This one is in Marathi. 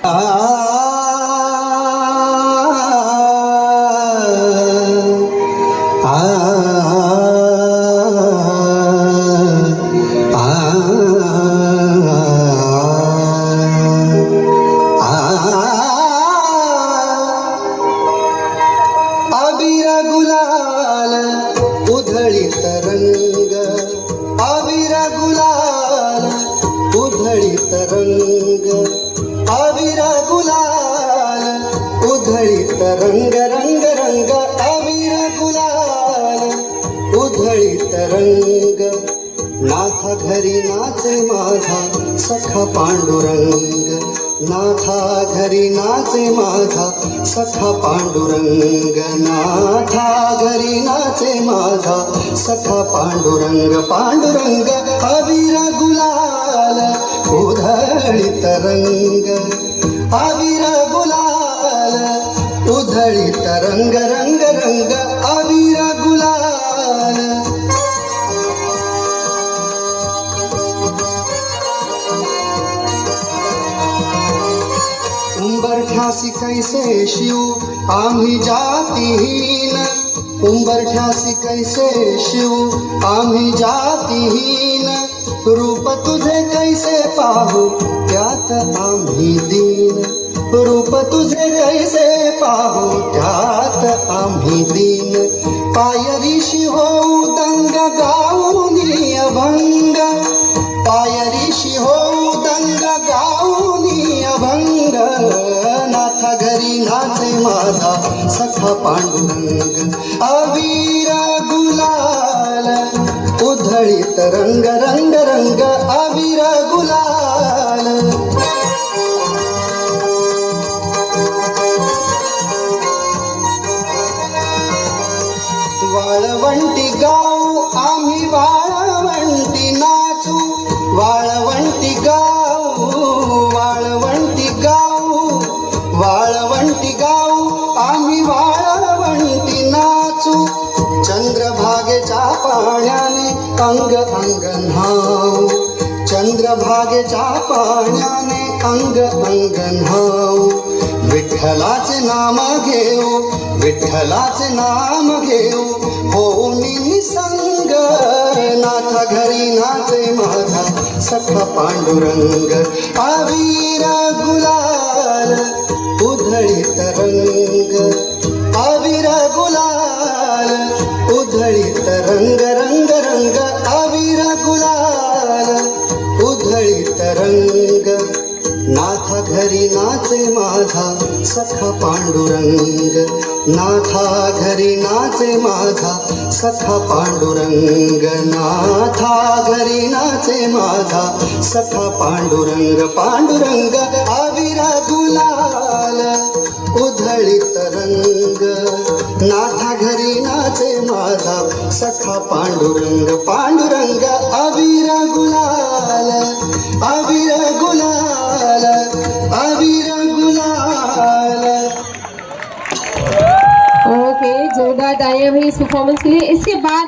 अबीर गुलाल उधळीत रंग, अबीर गुलाल उधळीत रंग, अबीर गुलाल उधळीत रंग, रंग रंग अबीर गुलाल उधळीत रंग. नाथा घरी नाचे माझा सखा पांडुरंग, नाथा घरी नाचे माझा सखा पांडुरंग, नाथा घरी नाचे माझा सखा पांडुरंग. पांडुरंग अबीर गुलाल उधळीत रंग, अबीर गुलाल उधळीत रंग, रंग रंग अबीर गुलाल. उंबरठ्यासी कैसे शिव आम्ही जातीहीन, उंबरठ्यासी कैसे शिव आम्ही जातीहीन. रूप तुझे कैसे पाहू त्यात आम्ही दीन, रूप तुझे कैसे पाहू त्यात आम्ही दीन. पायरीशी होऊ दंग गाऊनी अभंग, पायरीशी होऊ दंग गाऊनी अभंग. नाथा घरी नाचे माझा सखा पांडुरंग, अबीर गुलाल उधळीत रंग, रंग रंग अबीर गुलाल. वाळवंटी गाऊ आम्ही वाळवंटी नाचू, वाळवंटी गाऊ, वाळवंटी गाऊ, वाळवंटी गाऊ आम्ही वाळवंटी नाचू. चंद्रभागेच्या पाण्याने अंग अंग न्हाऊ, चंद्रभागेच्या पाण्याने अंग अंग न्हाऊ. विठ्ठलाचे नाम घेऊ, विठ्ठलाचे नाम घेऊ होऊन निसंग. नाथा घरी नाचे माझा सखा पांडुरंग, अबीर गुलाल उधळीत रंग, अबीर गुलाल उधळीत रंग, रंग रंग अबीर गुलाल उधळीत रंग. नाथा घरी नाचे माझा सखा पांडुरंग, नाथा घरी नाचे माझा सखा पांडुरंग, नाथा घरी नाचे माझा सखा पांडुरंग. पांडुरंग अबीर गुलाल उधळीत रंग, नाथा घरी नाचे माझा सखा पांडुरंग. पांडुरंग अबीर गुलाल, अबीर गुलाल, अबीर गुलाल. ओके, जोरदार तालियां भी इस परफॉर्मेंस के लिए. इसके बाद